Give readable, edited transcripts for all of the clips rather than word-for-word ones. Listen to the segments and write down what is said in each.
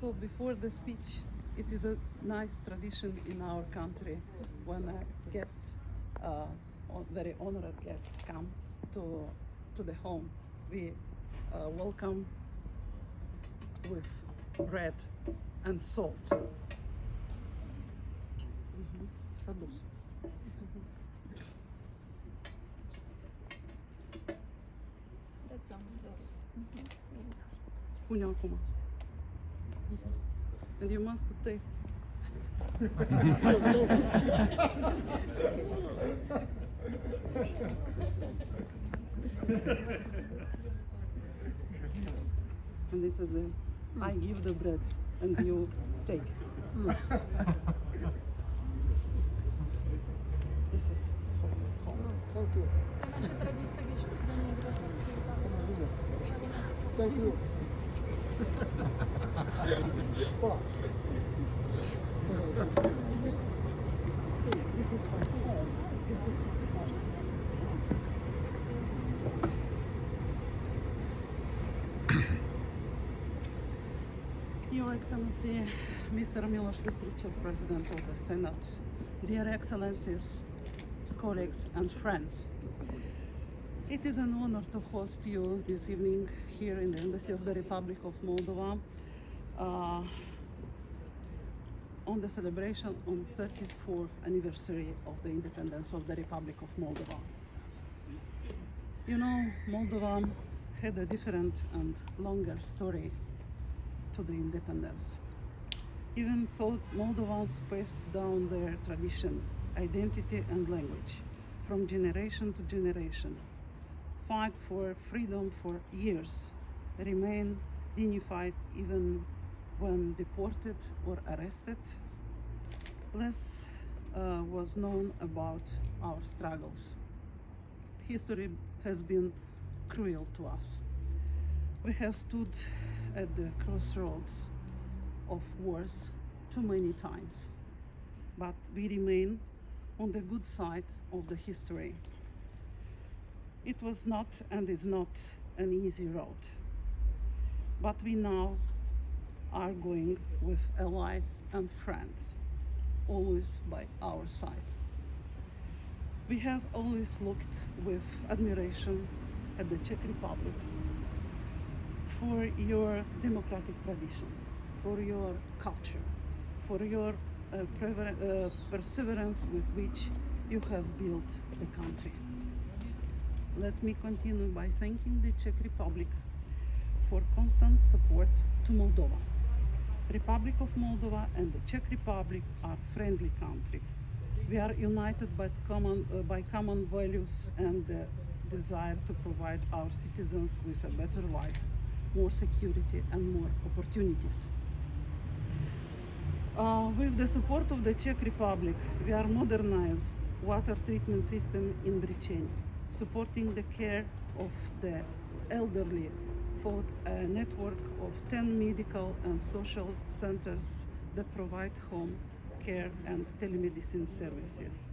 So before the speech, it is a nice tradition in our country when a guest, very honored guest, come to the home. We welcome with bread and salt. Sadus. That's on salt. Punea acum. And you must taste. And this is the I give the bread and you take. This is for your home. Thank you. To nasze tradycje gdzieś do niego. Thank you. This is for home. This is for home. Your Excellency, Mr. Miloš Visričev, President of the Senate, dear Excellencies, colleagues and friends. It is an honor to host you this evening here in the Embassy of the Republic of Moldova on the celebration on 34th anniversary of the independence of the Republic of Moldova. You know, Moldova had a different and longer story to the independence. Even though Moldovans passed down their tradition, identity and language from generation to generation, fight for freedom for years, remain dignified even when deported or arrested, less was known about our struggles. History has been cruel to us. We have stood at the crossroads of wars too many times, but we remain on the good side of the history. It was not and is not an easy road, but we now are going with allies and friends, always by our side. We have always looked with admiration at the Czech Republic for your democratic tradition, for your culture, for your perseverance with which you have built the country. Let me continue by thanking the Czech Republic for constant support to Moldova. Republic of Moldova and the Czech Republic are friendly countries. We are united by common values and the desire to provide our citizens with a better life, more security and more opportunities. With the support of the Czech Republic, we are modernizing water treatment system in Briceni, supporting the care of the elderly for a network of 10 medical and social centers that provide home care and telemedicine services.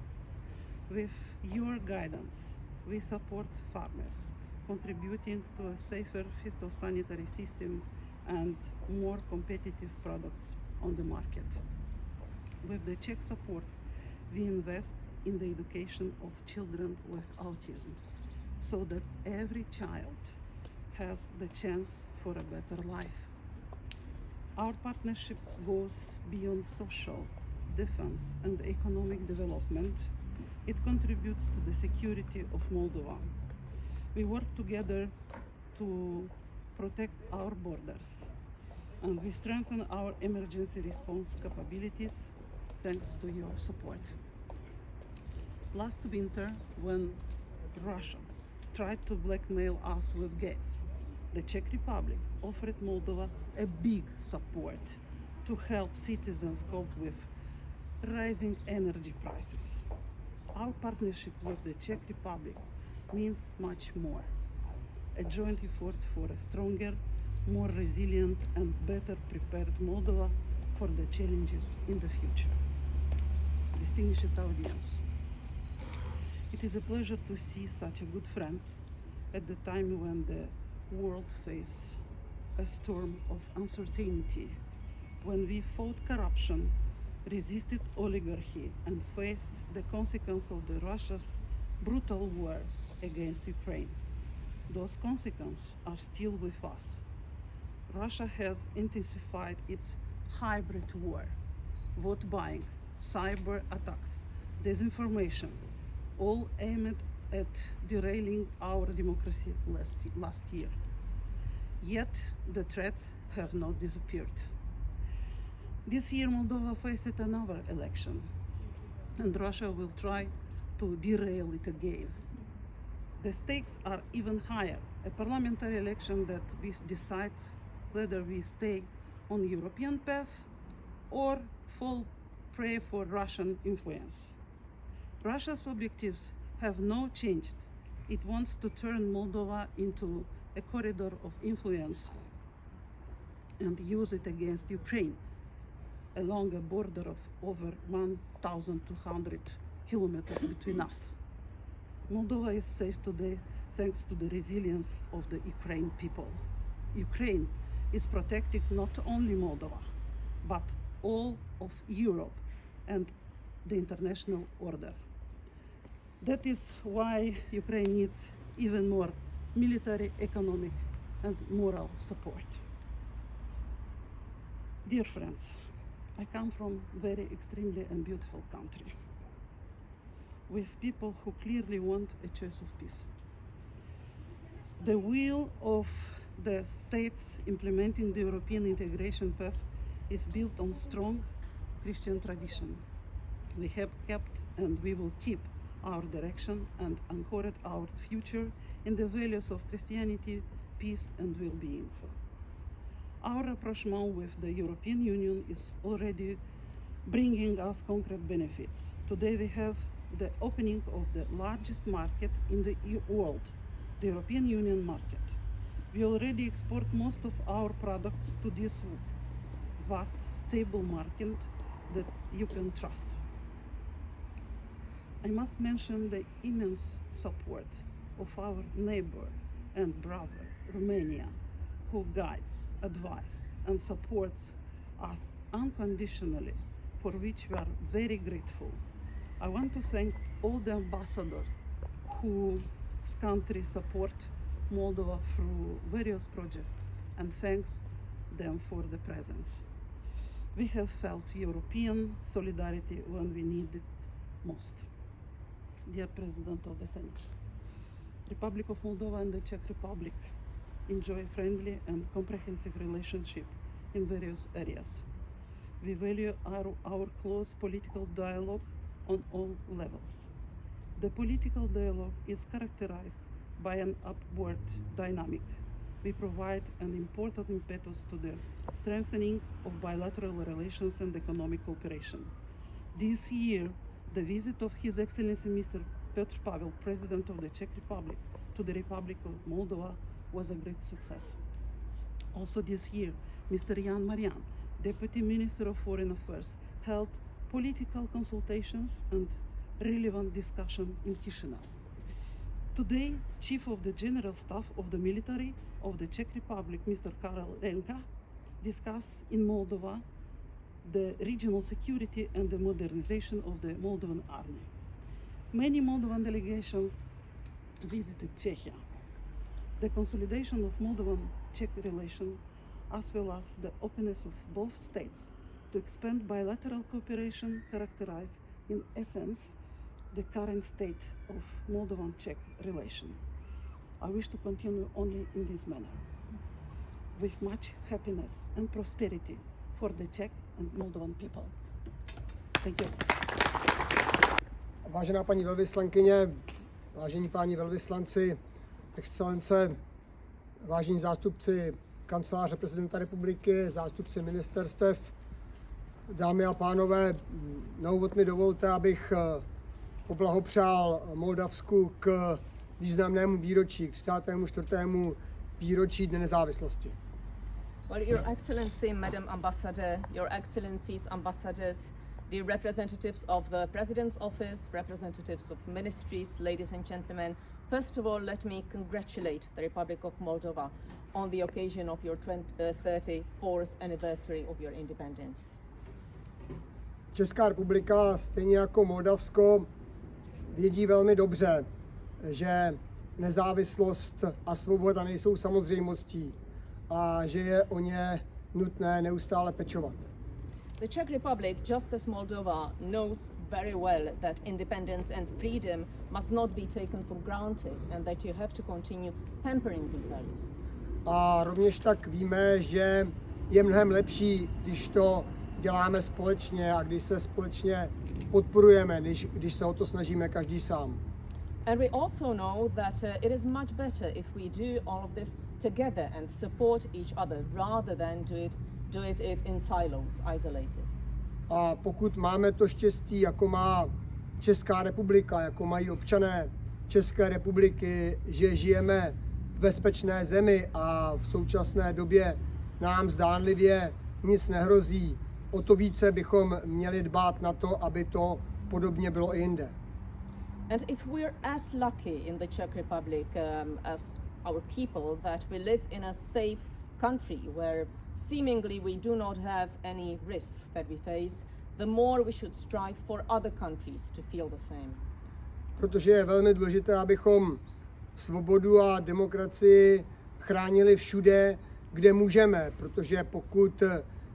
With your guidance, we support farmers, contributing to a safer phytosanitary system and more competitive products on the market. With the Czech support, we invest in the education of children with autism, so that every child has the chance for a better life. Our partnership goes beyond social, defense and economic development. It contributes to the security of Moldova. We work together to protect our borders, and we strengthen our emergency response capabilities thanks to your support. Last winter, when Russia tried to blackmail us with gas, the Czech Republic offered Moldova a big support to help citizens cope with rising energy prices. Our partnership with the Czech Republic means much more. A joint effort for a stronger, more resilient and better prepared Moldova for the challenges in the future. Distinguished audience, it is a pleasure to see such a good friends at the time when the world faces a storm of uncertainty when we fought corruption, resisted oligarchy, and faced the consequence of the Russia's brutal war against Ukraine. Those consequences are still with us. Russia has intensified its hybrid war, vote buying, cyber attacks, disinformation, all aimed at derailing our democracy last year. Yet the threats have not disappeared. This year Moldova faced another election, and Russia will try to derail it again. The stakes are even higher. A parliamentary election that we decide whether we stay on European path or fall prey for Russian influence. Russia's objectives have not changed. It wants to turn Moldova into a corridor of influence and use it against Ukraine along a border of over 1,200 kilometers between us. Moldova is safe today thanks to the resilience of the Ukrainian people. Ukraine is protecting not only Moldova, but all of Europe and the international order. That is why Ukraine needs even more military, economic, and moral support. Dear friends, I come from a very extremely and beautiful country, with people who clearly want a choice of peace. The will of the states implementing the European integration path is built on strong Christian tradition. We have kept and we will keep our direction and anchored our future in the values of Christianity, peace and well-being. Our rapprochement with the European Union is already bringing us concrete benefits. Today we have the opening of the largest market in the world, the European Union market. We already export most of our products to this vast, stable market that you can trust. I must mention the immense support of our neighbor and brother, Romania, who guides, advises, and supports us unconditionally, for which we are very grateful. I want to thank all the ambassadors whose country support Moldova through various projects, and thanks them for the presence. We have felt European solidarity when we need it most. Dear President of the Senate, Republic of Moldova and the Czech Republic enjoy friendly and comprehensive relationship in various areas. We value our close political dialogue on all levels. The political dialogue is characterized by an upward dynamic. We provide an important impetus to the strengthening of bilateral relations and economic cooperation. This year, the visit of His Excellency Mr. Petr Pavel, President of the Czech Republic, to the Republic of Moldova was a great success. Also this year, Mr. Jan Marian, Deputy Minister of Foreign Affairs, held political consultations and relevant discussion in Chisinau. Today, Chief of the General Staff of the Military of the Czech Republic, Mr. Karel Renka, discussed in Moldova the regional security and the modernization of the Moldovan army. Many Moldovan delegations visited Czechia. The consolidation of Moldovan-Czech relations, as well as the openness of both states to expand bilateral cooperation, characterize, in essence, the current state of Moldovan-Czech relations. I wish to continue only in this manner, with much happiness and prosperity for the Czech and Moldovan people. Thank you. Vážená paní velvyslankyně, vážení páni velvyslanci, excelence, vážení zástupci kanceláře prezidenta republiky, zástupci ministerstev, dámy a pánové, na úvod mi dovolte, abych poblahopřál Moldavsku k významnému výročí, k 34. výročí Dne nezávislosti. Well, Your Excellency, Madam Ambassador, Your Excellencies, ambassadors, dear representatives of the President's Office, representatives of ministries, ladies and gentlemen, first of all, let me congratulate the Republic of Moldova on the occasion of your 34th anniversary of your independence. Česká republika, stejně jako Moldavsko, vědí velmi dobře, že nezávislost a svoboda nejsou samozřejmostí a že je o ně nutné neustále pečovat. The Czech Republic, just as Moldova, knows very well that independence and freedom must not be taken for granted and that you have to continue pampering these values. A rovněž tak víme, že je mnohem lepší, když to děláme společně a když se společně podporujeme, když se o to snažíme každý sám. And we also know that it is much better if we do all of this together and support each other rather than do it in silos, isolated. A pokud máme to štěstí, jako má Česká republika, jako mají občané České republiky, že žijeme v bezpečné zemi a v současné době nám zdánlivě nic nehrozí, o to více bychom měli dbát na to, aby to podobně bylo i jinde. And if we're as lucky in the Czech Republic as our people that we live in a safe country where seemingly we do not have any risks that we face, the more we should strive for other countries to feel the same. Protože je velmi důležité, abychom svobodu a demokracii chránili všude, kde můžeme, protože pokud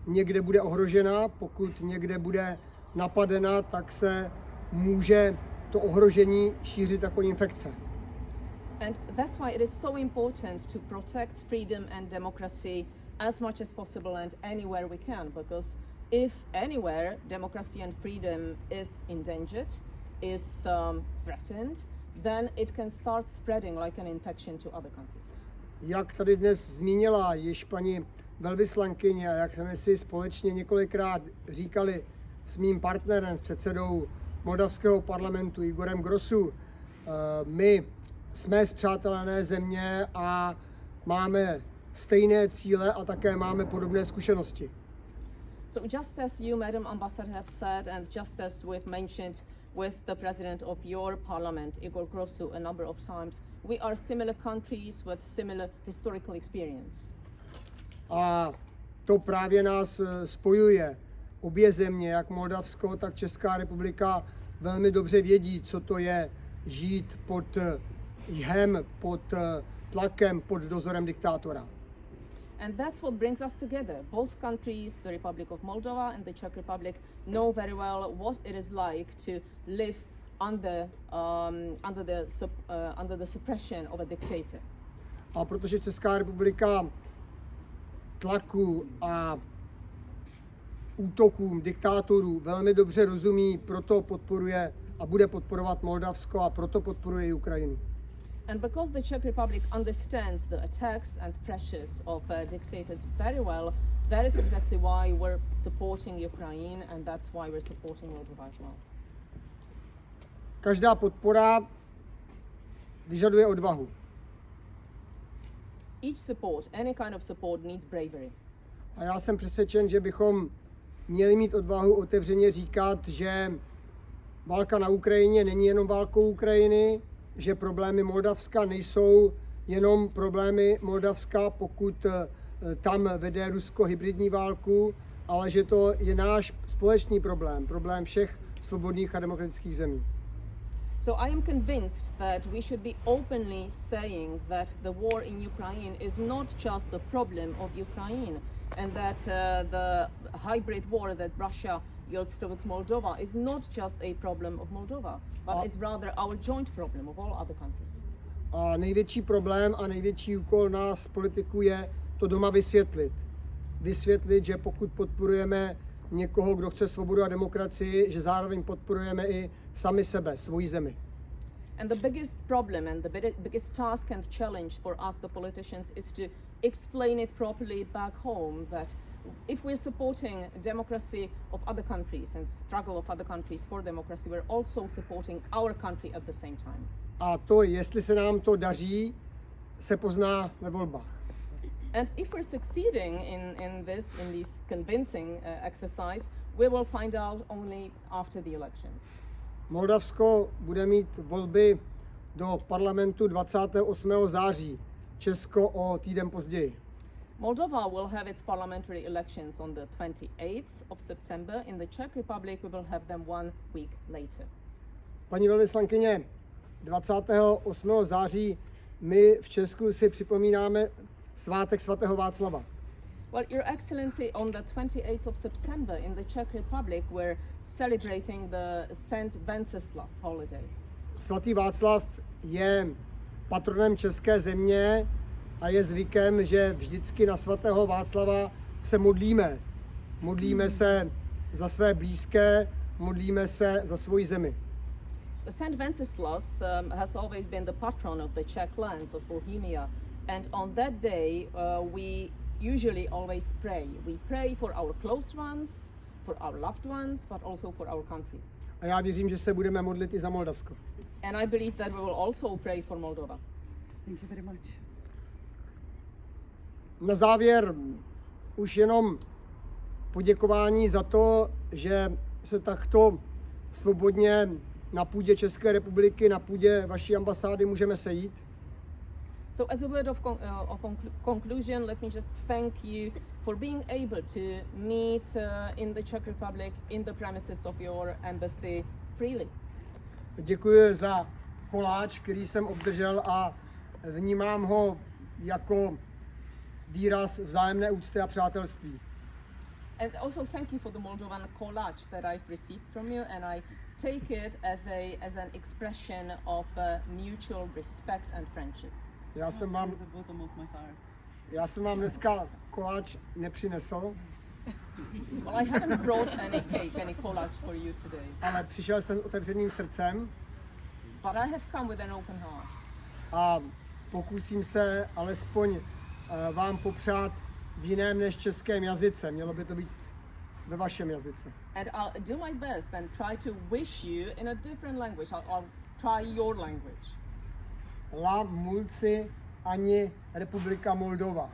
někde bude ohrožena, pokud někde bude napadena, tak se může to ohrožení šířit jako infekce. And that's why it is so important to protect freedom and democracy as much as possible and anywhere we can, because if anywhere democracy and freedom is endangered, is threatened, then it can start spreading like an infection to other countries. Jak tady dnes zmínila již paní velvyslankyně a jak jsme si společně několikrát říkali s mým partnerem, s předsedou Moldavského parlamentu Igorem Grosu, my jsme spřátelené země a máme stejné cíle a také máme podobné zkušenosti. So just as you, Madam Ambassador, have said, and just as we've mentioned with the president of your parliament, Igor Grosu, a number of times, we are similar countries with similar historical experience. A to právě nás spojuje. Obě země, jak Moldavsko, tak Česká republika, velmi dobře vědí, co to je žít pod jhem, pod tlakem, pod dozorem diktátora. And that's what brings us together. Both countries, the Republic of Moldova and the Czech Republic, know very well what it is like to live under the suppression of a dictator. A protože Česká republika tlaku a útokům diktátorů velmi dobře rozumí, proto podporuje a bude podporovat Moldavsko a proto podporuje i Ukrajinu. And because the Czech Republic understands the attacks and pressures of dictators very well, that is exactly why we're supporting Ukraine and that's why we're supporting Moldova as well. Každá podpora vyžaduje odvahu. Each support, any kind of support, needs bravery. A já jsem přesvědčen, že bychom měli mít odvahu otevřeně říkat, že válka na Ukrajině není jenom válkou Ukrajiny, že problémy Moldavska nejsou jenom problémy Moldavska, pokud tam vede Rusko hybridní válku, ale že to je náš společný problém všech svobodných a demokratických zemí. So I am convinced that we should be openly saying that the war in Ukraine is not just the problem of Ukraine and that the hybrid war that Russia yields towards Moldova is not just a problem of Moldova, but it's rather our joint problem of all other countries. A největší problém a největší úkol nás politiků je to doma vysvětlit. Vysvětlit, že pokud podporujeme někoho, kdo chce svobodu a demokracii, že zároveň podporujeme i sami sebe, svoji zemi. And the biggest problem and the biggest task and challenge for us, the politicians, is to explain it properly back home that if we're supporting democracy of other countries and struggle of other countries for democracy, we're also supporting our country at the same time. A to, jestli se nám to daří, se pozná ve volbách. And if we're succeeding in this convincing exercise, we will find out only after the elections. Moldavsko bude mít volby do parlamentu 28. září, Česko o týden později. Moldova will have its parliamentary elections on the 28th of September. In the Czech Republic, we will have them 1 week later. Paní velvyslankyně, 28. září my v Česku si připomínáme svátek svatého Václava. Well, Your Excellency, on the 28th of September in the Czech Republic, we're celebrating the St. Wenceslas holiday. Svatý Václav je patronem české země a je zvykem, že vždycky na svatého Václava se modlíme. Modlíme se za své blízké, modlíme se za svoji zemi. St. Wenceslas has always been the patron of the Czech lands of Bohemia, and on that day we usually always pray. We pray for our close ones, for our loved ones, but also for our country. A já věřím, že se budeme modlit i za Moldavsko. And I believe that we will also pray for Moldova. Thank you very much. Na závěr už jenom poděkování za to, že se takto svobodně na půdě České republiky, na půdě vaší ambasády můžeme sejít. So as a word of conclusion, let me just thank you for being able to meet in the Czech Republic, in the premises of your embassy freely. Děkuji za koláč, který jsem obdržel a vnímám ho jako výraz vzájemné úcty a přátelství. And also thank you for the Moldovan collage that I've received from you, and I take it as an expression of mutual respect and friendship. Já jsem vám dneska koláč nepřinesl, Well, I haven't brought any cake, any collage for you today, ale přišel jsem otevřeným srdcem but I have come with an open heart. a pokusím se alespoň vám popřát v jiném než českém jazyce. Mělo by to být ve vašem jazyce. And I'll do my best and try to wish you in a different language. I'll try your language. La mulci ani Republika Moldova.